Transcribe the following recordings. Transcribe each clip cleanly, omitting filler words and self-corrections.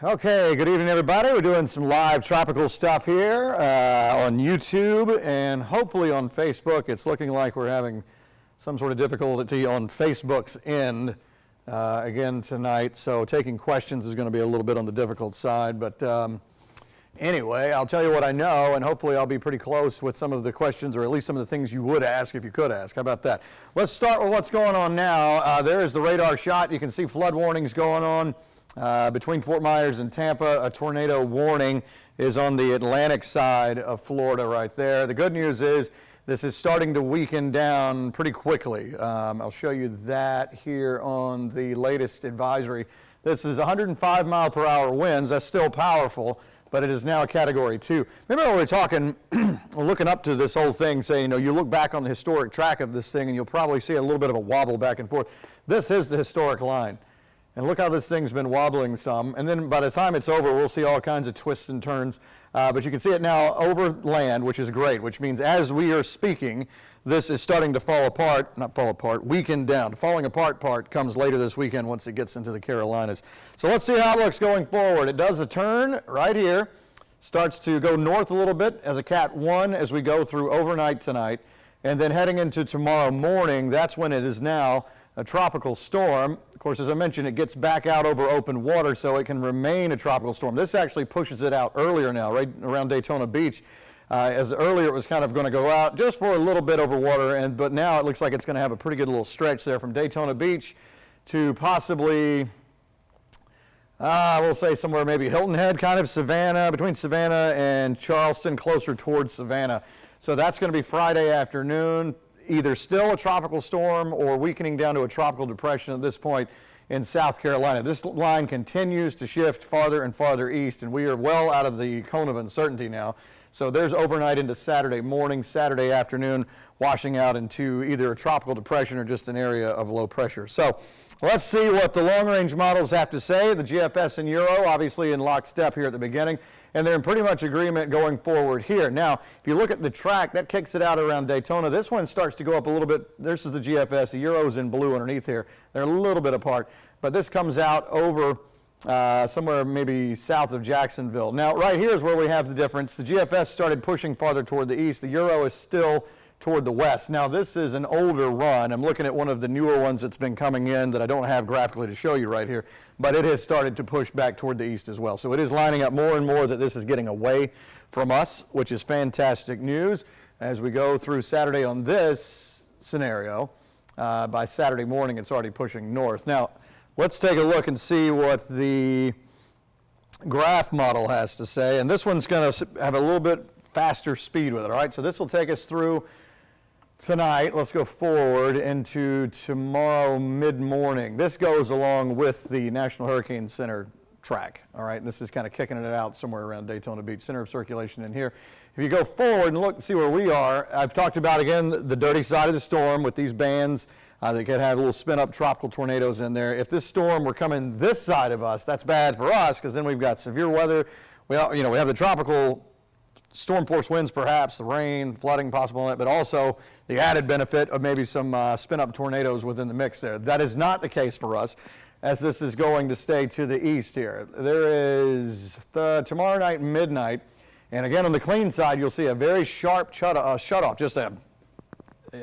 Okay, good evening everybody. We're doing some live tropical stuff here on YouTube and hopefully on Facebook. It's looking like we're having some sort of difficulty on Facebook's end again tonight, so taking questions is going to be a little bit on the difficult side, but anyway, I'll tell you what I know, and hopefully I'll be pretty close with some of the questions, or at least some of the things you would ask if you could ask. How about that? Let's start with what's going on now. There is the radar shot. You can see flood warnings going on. Between Fort Myers and Tampa, a tornado warning is on the Atlantic side of Florida right there. The good news is this is starting to weaken down pretty quickly. I'll show you that here on the latest advisory. This is 105 mile per hour winds. That's still powerful, but it is now a Category 2. Remember when we were talking, looking up to this whole thing, saying, you look back on the historic track of this thing and you'll probably see a little bit of a wobble back and forth. This is the historic line. And look how this thing's been wobbling some. And then by the time it's over, we'll see all kinds of twists and turns. But you can see it now over land, which is great, which means as we are speaking, this is starting to fall apart, not fall apart, weaken down. The falling apart part comes later this weekend once it gets into the Carolinas. So let's see how it looks going forward. It does a turn right here, starts to go north a little bit as a Cat 1 as we go through overnight tonight. And then heading into tomorrow morning, that's when it is now a tropical storm. Of course, as I mentioned, it gets back out over open water, so it can remain a tropical storm. This actually pushes it out earlier now, right around Daytona Beach. As earlier it was kind of going to go out just for a little bit over water, but now it looks like it's going to have a pretty good little stretch there from Daytona Beach to possibly, we'll say somewhere maybe Hilton Head, kind of Savannah, between Savannah and Charleston, closer towards Savannah. So that's going to be Friday afternoon. Either still a tropical storm or weakening down to a tropical depression at this point in South Carolina. This line continues to shift farther and farther east, and we are well out of the cone of uncertainty now. So there's overnight into Saturday morning, Saturday afternoon, washing out into either a tropical depression or just an area of low pressure. So let's see what the long-range models have to say. The GFS and Euro, obviously in lockstep here at the beginning, and they're in pretty much agreement going forward here. Now, if you look at the track, that kicks it out around Daytona. This one starts to go up a little bit. This is the GFS. The Euro's in blue underneath here. They're a little bit apart, but this comes out over somewhere maybe south of Jacksonville. Now, right here is where we have the difference. The GFS started pushing farther toward the east. The Euro is still toward the west. Now, this is an older run. I'm looking at one of the newer ones that's been coming in that I don't have graphically to show you right here, but it has started to push back toward the east as well. So it is lining up more and more that this is getting away from us, which is fantastic news. As we go through Saturday on this scenario, by Saturday morning, it's already pushing north. Now, let's take a look and see what the graph model has to say. And this one's going to have a little bit faster speed with it, all right? So this will take us through tonight. Let's go forward into tomorrow mid-morning. This goes along with the National Hurricane Center track, all right? This is kind of kicking it out somewhere around Daytona Beach, center of circulation in here. If you go forward and look and see where we are, I've talked about, again, the dirty side of the storm with these bands. They could have little spin-up tropical tornadoes in there. If this storm were coming this side of us, that's bad for us because then we've got severe weather. We have the tropical storm force winds, perhaps, the rain, flooding possible in it, but also the added benefit of maybe some spin-up tornadoes within the mix there. That is not the case for us, as this is going to stay to the east here. There is tomorrow night, midnight, and again on the clean side, you'll see a very sharp shut-off, just a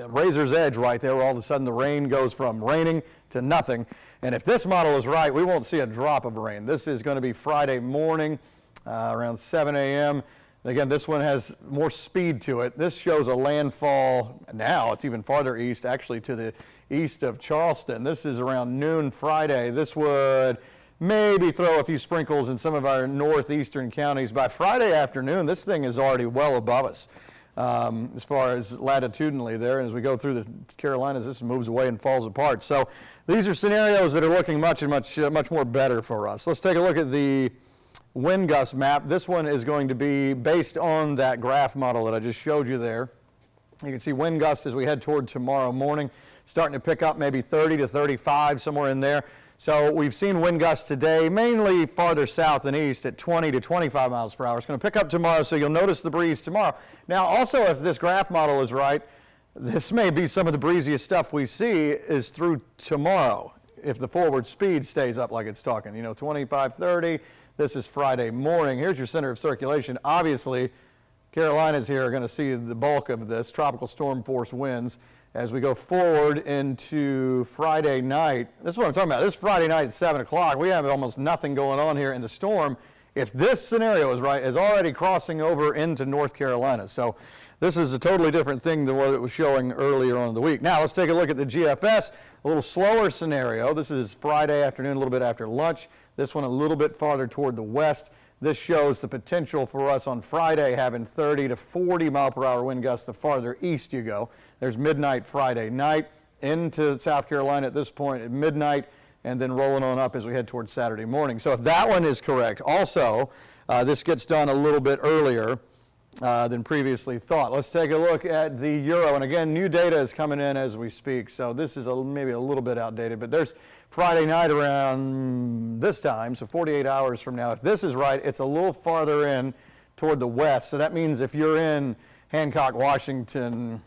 razor's edge right there, where all of a sudden the rain goes from raining to nothing. And if this model is right, we won't see a drop of rain. This is going to be Friday morning around 7 a.m. Again, this one has more speed to it. This shows a landfall. Now it's even farther east, actually to the east of Charleston. This is around noon Friday. This would maybe throw a few sprinkles in some of our northeastern counties. By Friday afternoon, this thing is already well above us as far as latitudinally there. And as we go through the Carolinas, this moves away and falls apart. So these are scenarios that are looking much more better for us. Let's take a look at the wind gust map. This one is going to be based on that graph model that I just showed you there. You can see wind gusts as we head toward tomorrow morning, starting to pick up maybe 30 to 35, somewhere in there. So we've seen wind gusts today, mainly farther south and east at 20 to 25 miles per hour. It's going to pick up tomorrow, so you'll notice the breeze tomorrow. Now, also, if this graph model is right, this may be some of the breeziest stuff we see is through tomorrow, if the forward speed stays up like it's talking. 25, 30. This is Friday morning. Here's your center of circulation. Obviously, Carolinas here are going to see the bulk of this tropical storm force winds as we go forward into Friday night. This is what I'm talking about. This Friday night at 7 o'clock, we have almost nothing going on here, and the storm, if this scenario is right, is already crossing over into North Carolina. So this is a totally different thing than what it was showing earlier on in the week. Now let's take a look at the GFS, a little slower scenario. This is Friday afternoon, a little bit after lunch. This one a little bit farther toward the west. This shows the potential for us on Friday having 30 to 40 mile per hour wind gusts the farther east you go. There's midnight Friday night into South Carolina at this point at midnight, and then rolling on up as we head towards Saturday morning. So if that one is correct, also this gets done a little bit earlier than previously thought. Let's take a look at the Euro, and again, new data is coming in as we speak, so this is maybe a little bit outdated, but there's Friday night around this time, so 48 hours from now. If this is right, it's a little farther in toward the west, so that means if you're in Hancock, Washington,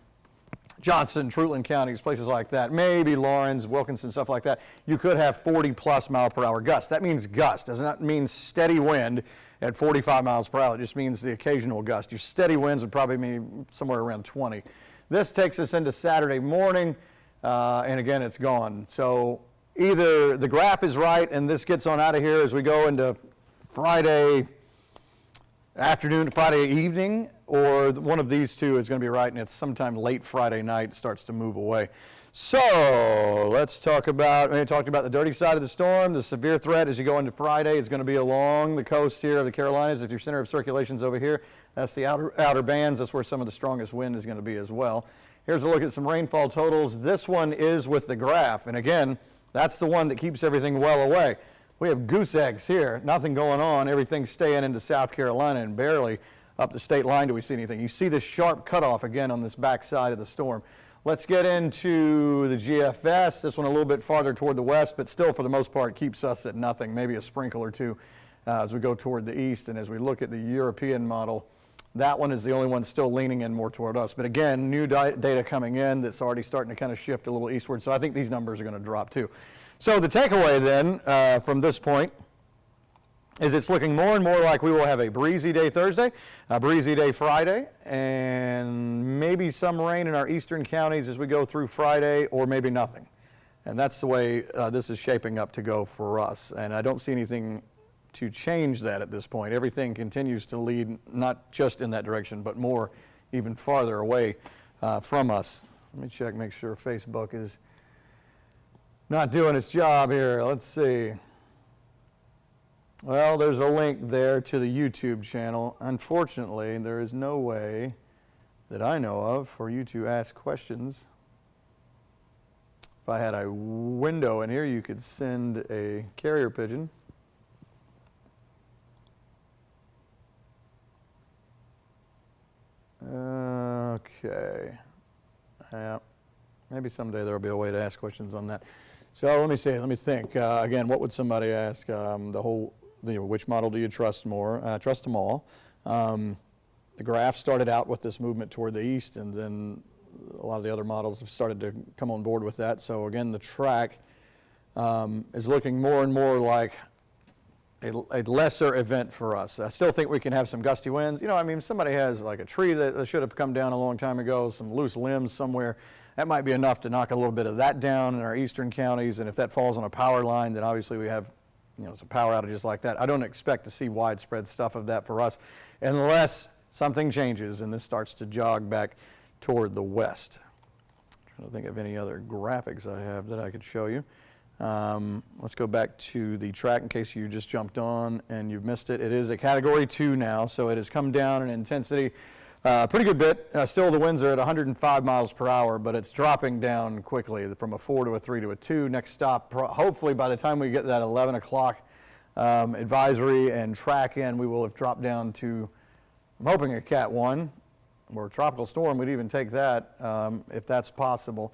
Johnson, Trutland counties, places like that, maybe Lawrence, Wilkinson, stuff like that, you could have 40 plus mile per hour gusts. That means gust, does not mean steady wind at 45 miles per hour. It just means the occasional gust. Your steady winds would probably be somewhere around 20. This takes us into Saturday morning, and again, it's gone. So either the graph is right and this gets on out of here as we go into Friday afternoon to Friday evening, or one of these two is going to be right, and it's sometime late Friday night it starts to move away. So let's talk about, we talked about the dirty side of the storm. The severe threat as you go into Friday is going to be along the coast here of the Carolinas. If your center of circulation is over here, that's the outer bands. That's where some of the strongest wind is going to be as well. Here's a look at some rainfall totals. This one is with the graph, and again, that's the one that keeps everything well away. We have goose eggs here, nothing going on. Everything's staying into South Carolina, and barely up the state line do we see anything. You see this sharp cutoff again on this back side of the storm. Let's get into the GFS. This one a little bit farther toward the west, but still for the most part keeps us at nothing, maybe a sprinkle or two as we go toward the east. And as we look at the European model, that one is the only one still leaning in more toward us. But again, new data coming in that's already starting to kind of shift a little eastward. So I think these numbers are going to drop too. So the takeaway then from this point is it's looking more and more like we will have a breezy day Thursday, a breezy day Friday, and maybe some rain in our eastern counties as we go through Friday, or maybe nothing. And that's the way this is shaping up to go for us. And I don't see anything to change that at this point. Everything continues to lead not just in that direction, but more even farther away from us. Let me check, make sure Facebook is not doing its job here. Let's see. Well, there's a link there to the YouTube channel. Unfortunately, there is no way that I know of for you to ask questions. If I had a window in here, you could send a carrier pigeon. Okay. Yeah. Maybe someday there will be a way to ask questions on that. So let me see. Let me think. Again, what would somebody ask? Which model do you trust more? Trust them all. The graph started out with this movement toward the east, and then a lot of the other models have started to come on board with that. So again, the track is looking more and more like a lesser event for us. I still think we can have some gusty winds. You know, I mean, somebody has like a tree that should have come down a long time ago, some loose limbs somewhere. That might be enough to knock a little bit of that down in our eastern counties, and if that falls on a power line, then obviously we have, you know, some power outages like that. I don't expect to see widespread stuff of that for us unless something changes and this starts to jog back toward the west. I'm trying to think of any other graphics I have that I could show you. Let's go back to the track in case you just jumped on and you've missed it. It is a Category 2 now, so it has come down in intensity pretty good bit. Still the winds are at 105 miles per hour, but it's dropping down quickly from a 4 to a 3 to a 2. Next stop, hopefully by the time we get that 11 o'clock advisory and track in, we will have dropped down to, I'm hoping, a Cat 1 or a tropical storm. We'd even take that if that's possible.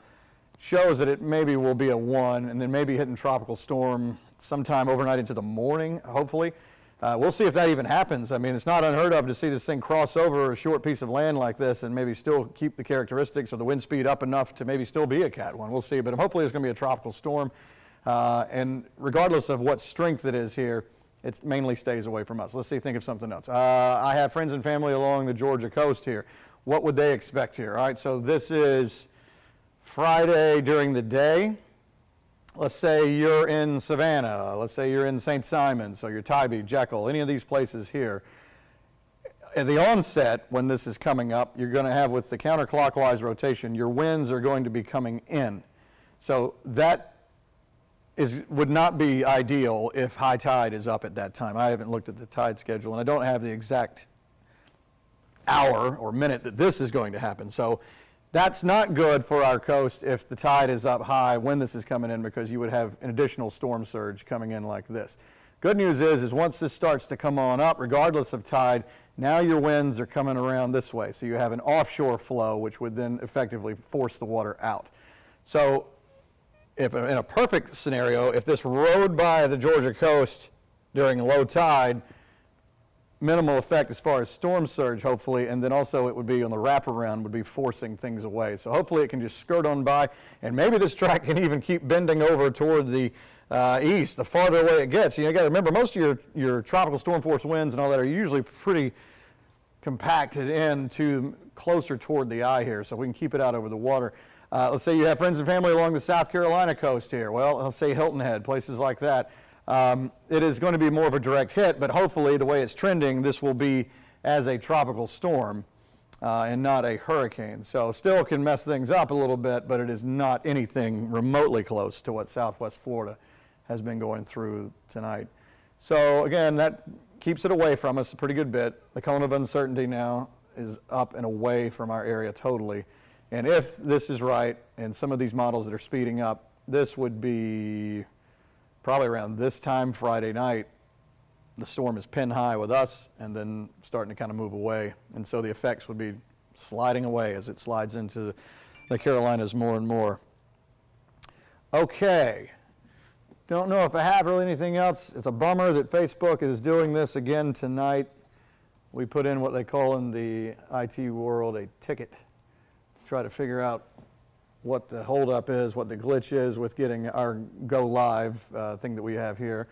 Shows that it maybe will be a 1 and then maybe hitting tropical storm sometime overnight into the morning, hopefully. We'll see if that even happens. I mean, it's not unheard of to see this thing cross over a short piece of land like this and maybe still keep the characteristics or the wind speed up enough to maybe still be a Cat 1. We'll see, but hopefully it's going to be a tropical storm. And regardless of what strength it is here, it mainly stays away from us. Let's see, think of something else. I have friends and family along the Georgia coast here. What would they expect here? All right, so this is Friday during the day. Let's say you're in Savannah. Let's say you're in St. Simons, so you're Tybee, Jekyll, any of these places here. At the onset, when this is coming up, you're going to have, with the counterclockwise rotation, your winds are going to be coming in. So that would not be ideal if high tide is up at that time. I haven't looked at the tide schedule, and I don't have the exact hour or minute that this is going to happen. So that's not good for our coast if the tide is up high when this is coming in, because you would have an additional storm surge coming in like this. Good news is once this starts to come on up, regardless of tide, now your winds are coming around this way. So you have an offshore flow, which would then effectively force the water out. So if in a perfect scenario, if this rode by the Georgia coast during low tide, minimal effect as far as storm surge, hopefully, and then also it would be on the wraparound, would be forcing things away. So hopefully it can just skirt on by, and maybe this track can even keep bending over toward the east, the farther away it gets. You got to remember, most of your tropical storm force winds and all that are usually pretty compacted in to closer toward the eye here, so we can keep it out over the water. Let's say you have friends and family along the South Carolina coast here. Well, let's say Hilton Head, places like that. It is going to be more of a direct hit, but hopefully the way it's trending, this will be as a tropical storm and not a hurricane. So still can mess things up a little bit, but it is not anything remotely close to what Southwest Florida has been going through tonight. So again, that keeps it away from us a pretty good bit. The cone of uncertainty now is up and away from our area totally. And if this is right, and some of these models that are speeding up, this would be probably around this time Friday night, the storm is pin high with us and then starting to kind of move away. And so the effects would be sliding away as it slides into the Carolinas more and more. Okay. Don't know if I have really anything else. It's a bummer that Facebook is doing this again tonight. We put in what they call in the IT world a ticket to try to figure out what the holdup is, what the glitch is with getting our go live thing that we have here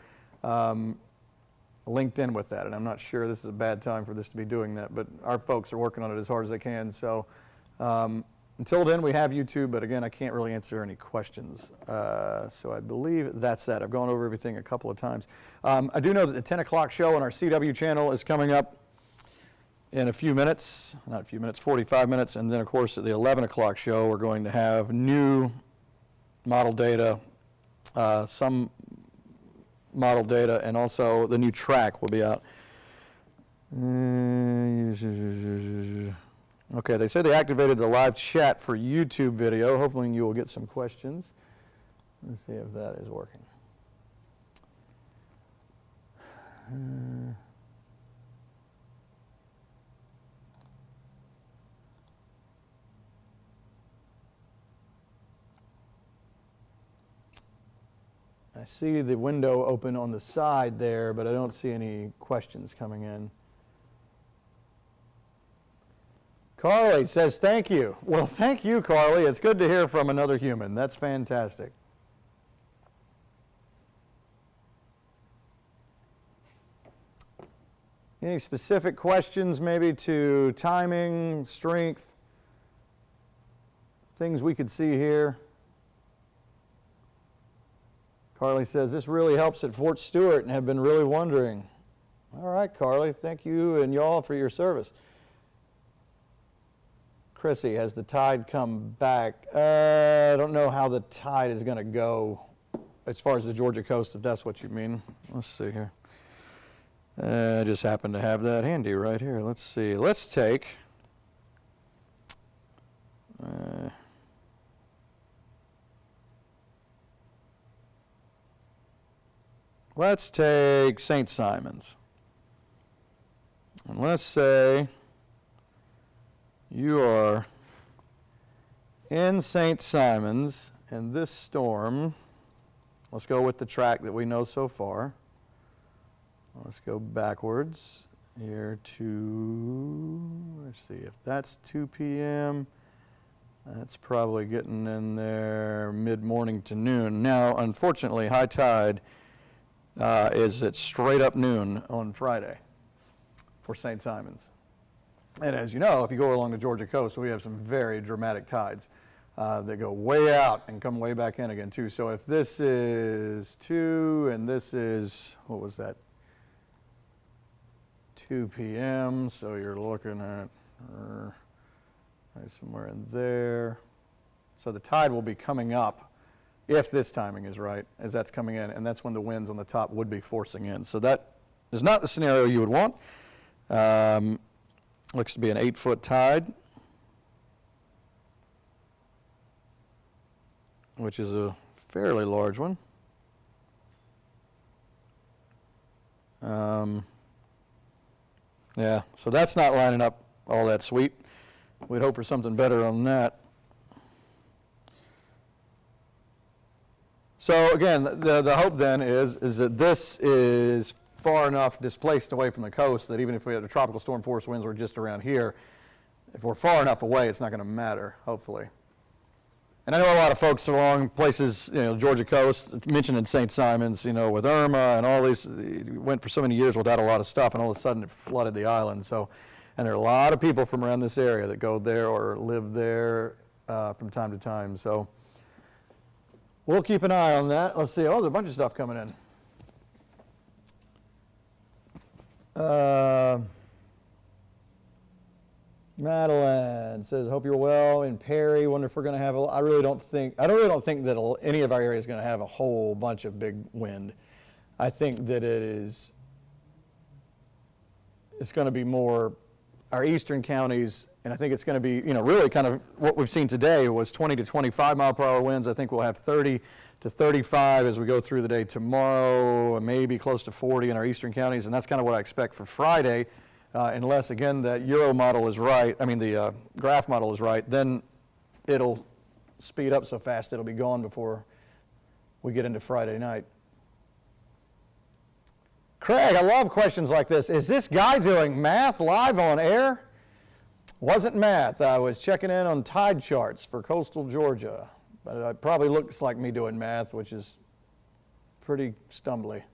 linked in with that. And I'm not sure this is a bad time for this to be doing that, but our folks are working on it as hard as they can. So until then, we have YouTube, but again, I can't really answer any questions. So I believe that's that. I've gone over everything a couple of times. I do know that the 10 o'clock show on our CW channel is coming up in a few minutes, not a few minutes, 45 minutes, and then of course at the 11 o'clock show we're going to have new model data, some model data, and also the new track will be out. Okay, they say they activated the live chat for YouTube video. Hopefully you will get some questions. Let's see if that is working. I see the window open on the side there, but I don't see any questions coming in. Carly says, thank you. Well, thank you, Carly. It's good to hear from another human. That's fantastic. Any specific questions maybe to timing, strength, things we could see here? Carly says, this really helps at Fort Stewart and have been really wondering. All right, Carly, thank you and y'all for your service. Chrissy, has the tide come back? I don't know how the tide is going to go as far as the Georgia coast, if that's what you mean. Let's see here. I just happen to have that handy right here. Let's see. Let's take... let's take St. Simons. And let's say you are in St. Simons, and this storm, let's go with the track that we know so far. Let's go backwards here to, let's see, if that's 2 p.m., that's probably getting in there mid-morning to noon. Now, unfortunately, high tide is at straight up noon on Friday for St. Simon's. And as you know, if you go along the Georgia coast, we have some very dramatic tides that go way out and come way back in again too. So if this is 2 and this is, what was that, 2 p.m., so you're looking at right somewhere in there. So the tide will be coming up if this timing is right, as that's coming in, and that's when the winds on the top would be forcing in. So that is not the scenario you would want. Looks to be an 8-foot tide, which is a fairly large one. Yeah, so that's not lining up all that sweet. We'd hope for something better on that. So again, the hope then is that this is far enough displaced away from the coast that even if we had a tropical storm force winds were just around here, if we're far enough away, it's not going to matter, hopefully. And I know a lot of folks along places, you know, Georgia coast, mentioned in St. Simon's, you know, with Irma and all these, went for so many years without a lot of stuff, and all of a sudden it flooded the island. So, and there are a lot of people from around this area that go there or live there from time to time. So we'll keep an eye on that. Let's see. Oh, there's a bunch of stuff coming in. Madeline says, hope you're well. In Perry, wonder if we're going to have I really don't think that any of our area is going to have a whole bunch of big wind. I think that it's going to be more our eastern counties, and I think it's going to be, you know, really kind of what we've seen today was 20 to 25 mile per hour winds. I think we'll have 30 to 35 as we go through the day tomorrow, and maybe close to 40 in our eastern counties, and that's kind of what I expect for Friday, unless, again, that Euro model is right, the graph model is right, then it'll speed up so fast it'll be gone before we get into Friday night. Craig, I love questions like this. Is this guy doing math live on air? Wasn't math. I was checking in on tide charts for coastal Georgia. But it probably looks like me doing math, which is pretty stumbly.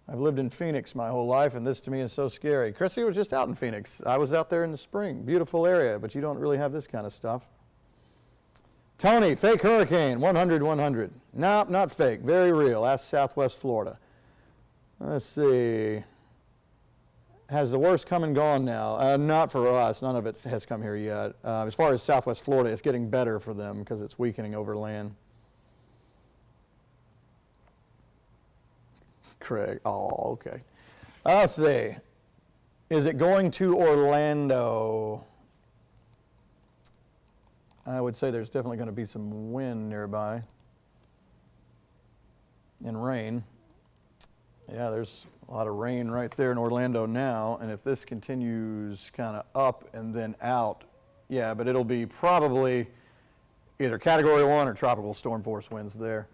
I've lived in Phoenix my whole life, and this to me is so scary. Chrissy was just out in Phoenix. I was out there in the spring. Beautiful area, but you don't really have this kind of stuff. Tony, fake hurricane, 100. Nope, not fake. Very real. That's Southwest Florida. Let's see. Has the worst come and gone now? Not for us. None of it has come here yet. As far as Southwest Florida, it's getting better for them because it's weakening over land. Craig. Oh, okay. Let's see. Is it going to Orlando? I would say there's definitely going to be some wind nearby and rain. Yeah, there's a lot of rain right there in Orlando now, and if this continues kind of up and then out, yeah, but it'll be probably either Category 1 or tropical storm force winds there.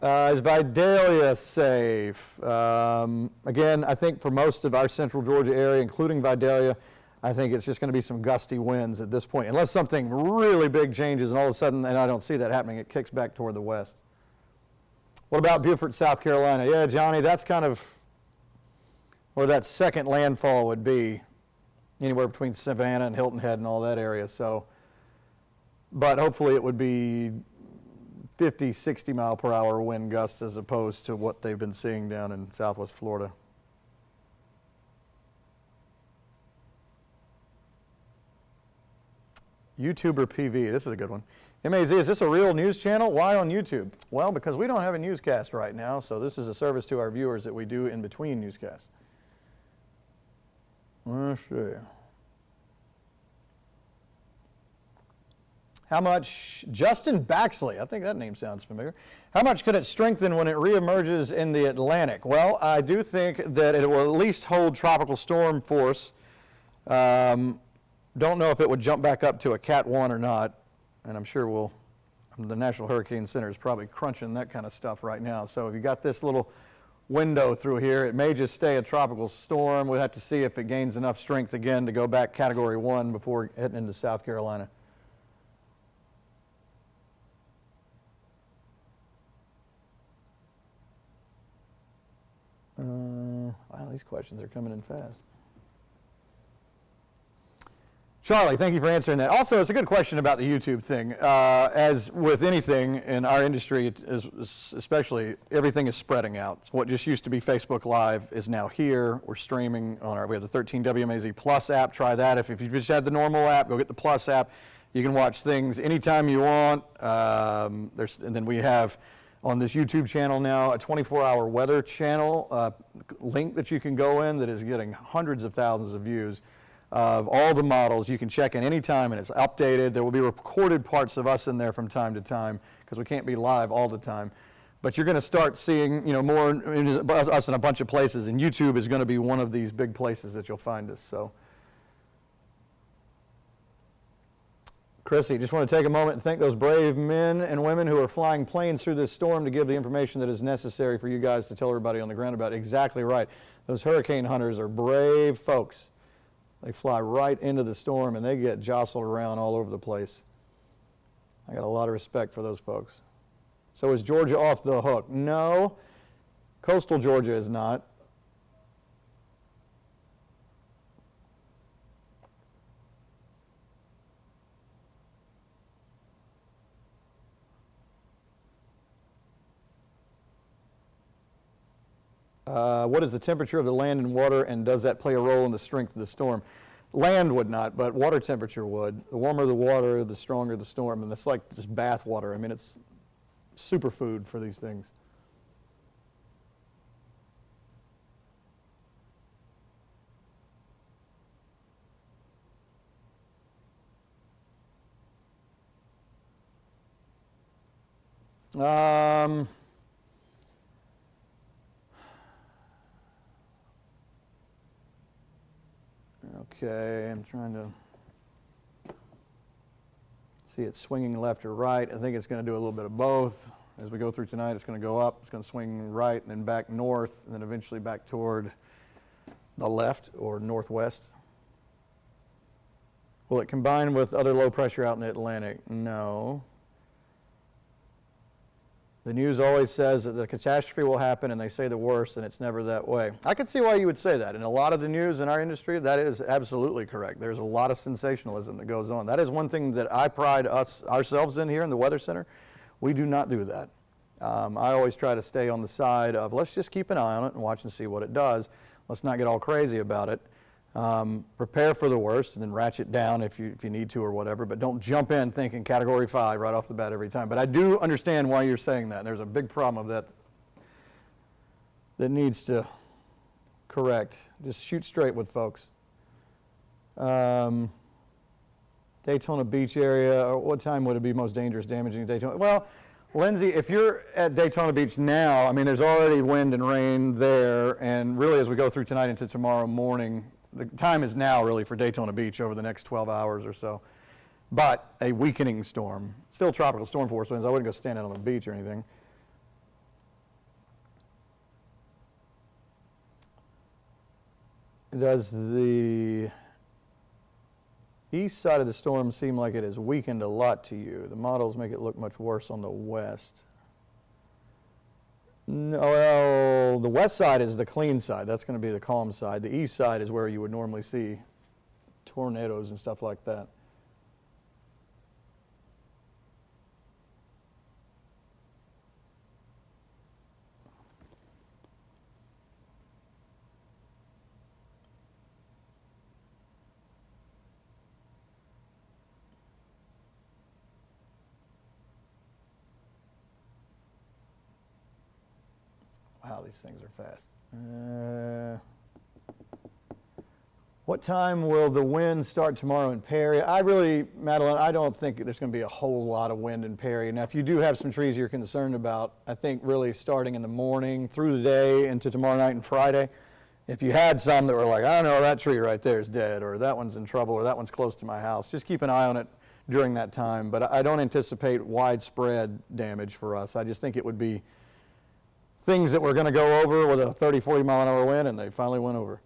Is Vidalia safe? Again, I think for most of our central Georgia area, including Vidalia, I think it's just going to be some gusty winds at this point, unless something really big changes and all of a sudden, and I don't see that happening, it kicks back toward the west. What about Beaufort, South Carolina? Yeah, Johnny, that's kind of where that second landfall would be, anywhere between Savannah and Hilton Head and all that area. So, but hopefully it would be 50, 60 mile per hour wind gusts as opposed to what they've been seeing down in Southwest Florida. YouTuber PV, this is a good one. MAZ, is this a real news channel? Why on YouTube? Well, because we don't have a newscast right now, so this is a service to our viewers that we do in between newscasts. Let's see. How much, Justin Baxley, I think that name sounds familiar. How much could it strengthen when it reemerges in the Atlantic? Well, I do think that it will at least hold tropical storm force. Don't know if it would jump back up to a Cat 1 or not, and I'm sure the National Hurricane Center is probably crunching that kind of stuff right now. So if you got this little window through here, it may just stay a tropical storm. We'll have to see if it gains enough strength again to go back Category 1 before heading into South Carolina. These questions are coming in fast. Charlie, thank you for answering that. Also, it's a good question about the YouTube thing. As with anything in our industry, especially, everything is spreading out. What just used to be Facebook Live is now here. We're streaming on we have the 13 WMAZ Plus app. Try that. If you just had the normal app, go get the Plus app. You can watch things anytime you want. And then we have on this YouTube channel now a 24-hour weather channel link that you can go in that is getting hundreds of thousands of views. Of all the models. You can check in anytime and it's updated. There will be recorded parts of us in there from time to time because we can't be live all the time. But you're going to start seeing, more us in a bunch of places, and YouTube is going to be one of these big places that you'll find us. So, Chrissy, just want to take a moment and thank those brave men and women who are flying planes through this storm to give the information that is necessary for you guys to tell everybody on the ground about. Exactly right. Those hurricane hunters are brave folks. They fly right into the storm and they get jostled around all over the place. I got a lot of respect for those folks. So is Georgia off the hook? No, coastal Georgia is not. What is the temperature of the land and water, and does that play a role in the strength of the storm? Land would not, but water temperature would. The warmer the water, the stronger the storm, and it's like just bath water. I mean, it's superfood for these things. Okay, I'm trying to see it swinging left or right. I think it's going to do a little bit of both. As we go through tonight, it's going to go up, it's going to swing right, and then back north, and then eventually back toward the left or northwest. Will it combine with other low pressure out in the Atlantic? No. The news always says that the catastrophe will happen, and they say the worst, and it's never that way. I can see why you would say that. In a lot of the news in our industry, that is absolutely correct. There's a lot of sensationalism that goes on. That is one thing that I pride ourselves in here in the Weather Center. We do not do that. I always try to stay on the side of let's just keep an eye on it and watch and see what it does. Let's not get all crazy about it. Prepare for the worst and then ratchet down if you need to or whatever, but don't jump in thinking Category 5 right off the bat every time. But I do understand why you're saying that. There's a big problem of that that needs to correct. Just shoot straight with folks. Daytona Beach area, what time would it be most dangerous, damaging to Daytona? Well, Lindsay, if you're at Daytona Beach now, I mean, there's already wind and rain there, and really as we go through tonight into tomorrow morning, the time is now really for Daytona Beach over the next 12 hours or so. But a weakening storm, still tropical storm force winds. I wouldn't go stand out on the beach or anything. Does the east side of the storm seem like it has weakened a lot to you? The models make it look much worse on the west. No, well, the west side is the clean side. That's going to be the calm side. The east side is where you would normally see tornadoes and stuff like that. Wow, these things are fast. What time will the wind start tomorrow in Perry? Madeline, I don't think there's going to be a whole lot of wind in Perry. Now, if you do have some trees you're concerned about, I think really starting in the morning, through the day, into tomorrow night and Friday, if you had some that were like, I don't know, that tree right there is dead, or that one's in trouble, or that one's close to my house, just keep an eye on it during that time. But I don't anticipate widespread damage for us. I just think it would be things that were going to go over with a 30, 40 mile an hour wind, and they finally went over.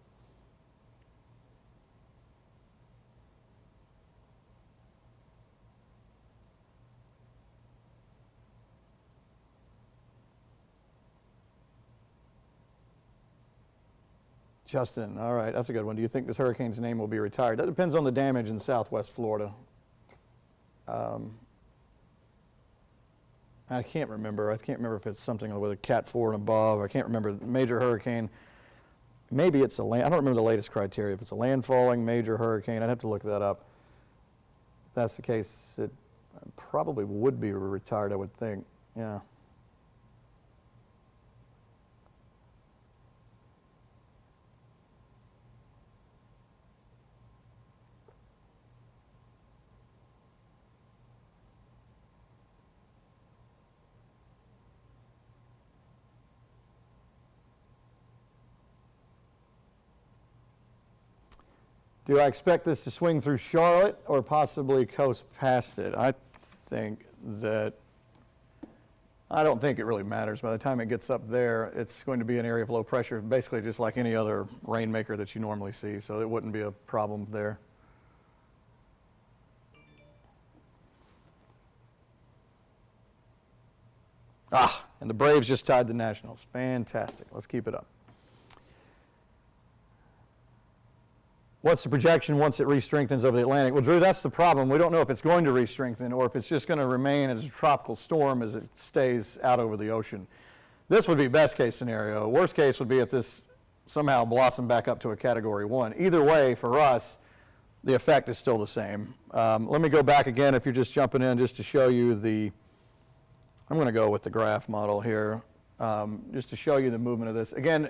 Justin, all right, that's a good one. Do you think this hurricane's name will be retired? That depends on the damage in southwest Florida. I can't remember. I can't remember if it's something with a Cat 4 and above. I can't remember. Major hurricane. Maybe it's a land. I don't remember the latest criteria. If it's a landfalling major hurricane, I'd have to look that up. If that's the case, it probably would be retired, I would think. Yeah. Do I expect this to swing through Charlotte or possibly coast past it? I don't think it really matters. By the time it gets up there, it's going to be an area of low pressure, basically just like any other rainmaker that you normally see, so it wouldn't be a problem there. And the Braves just tied the Nationals. Fantastic. Let's keep it up. What's the projection once it re-strengthens over the Atlantic? Well, Drew, that's the problem. We don't know if it's going to re-strengthen or if it's just going to remain as a tropical storm as it stays out over the ocean. This would be best case scenario. Worst case would be if this somehow blossomed back up to a Category 1. Either way, for us, the effect is still the same. Let me go back again if you're just jumping in just to show you the, I'm going to go with the graph model here, just to show you the movement of this. Again,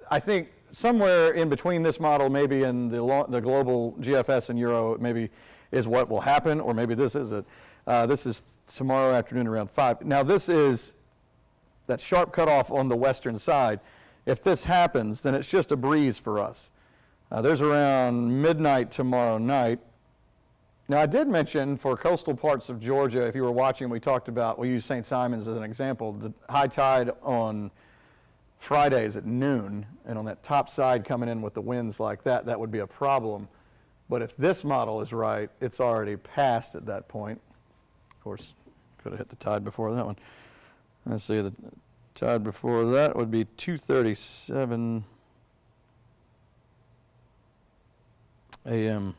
I think somewhere in between this model, maybe in the global GFS and Euro, maybe is what will happen, or maybe this is it. This is tomorrow afternoon around 5. Now this is that sharp cutoff on the western side. If this happens, then it's just a breeze for us. There's around midnight tomorrow night. Now I did mention for coastal parts of Georgia, if you were watching, we talked about, we used St. Simons as an example, the high tide on Fridays at noon, and on that top side coming in with the winds like that, that would be a problem. But if this model is right, it's already passed at that point. Of course, could have hit the tide before that one. Let's see, the tide before that would be 2:37 a.m.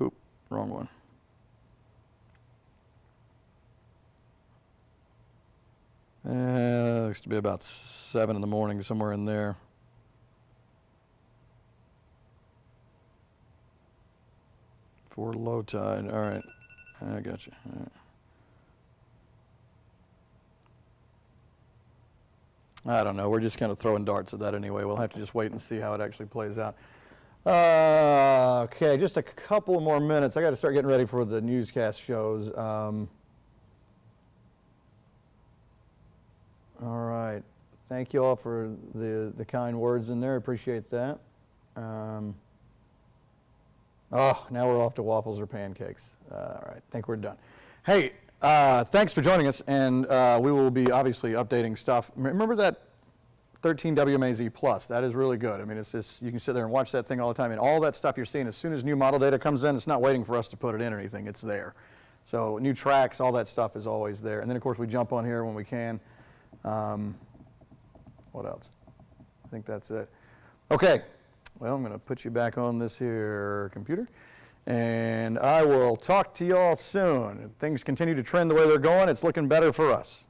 Oop, wrong one. Looks to be about 7 in the morning, somewhere in there. For low tide. All right, I got you. All right. I don't know. We're just kind of throwing darts at that anyway. We'll have to just wait and see how it actually plays out. Okay, just a couple more minutes. I got to start getting ready for the newscast shows. All right. Thank you all for the kind words in there. Appreciate that. Now we're off to waffles or pancakes. All right. I think we're done. Hey, thanks for joining us, and we will be obviously updating stuff. Remember that 13 WMAZ Plus? That is really good. I mean, it's just, you can sit there and watch that thing all the time, and all that stuff you're seeing, as soon as new model data comes in, it's not waiting for us to put it in or anything. It's there. So new tracks, all that stuff is always there. And then, of course, we jump on here when we can. What else? I think that's it. Okay, well, I'm going to put you back on this here computer, and I will talk to you all soon. If things continue to trend the way they're going, it's looking better for us.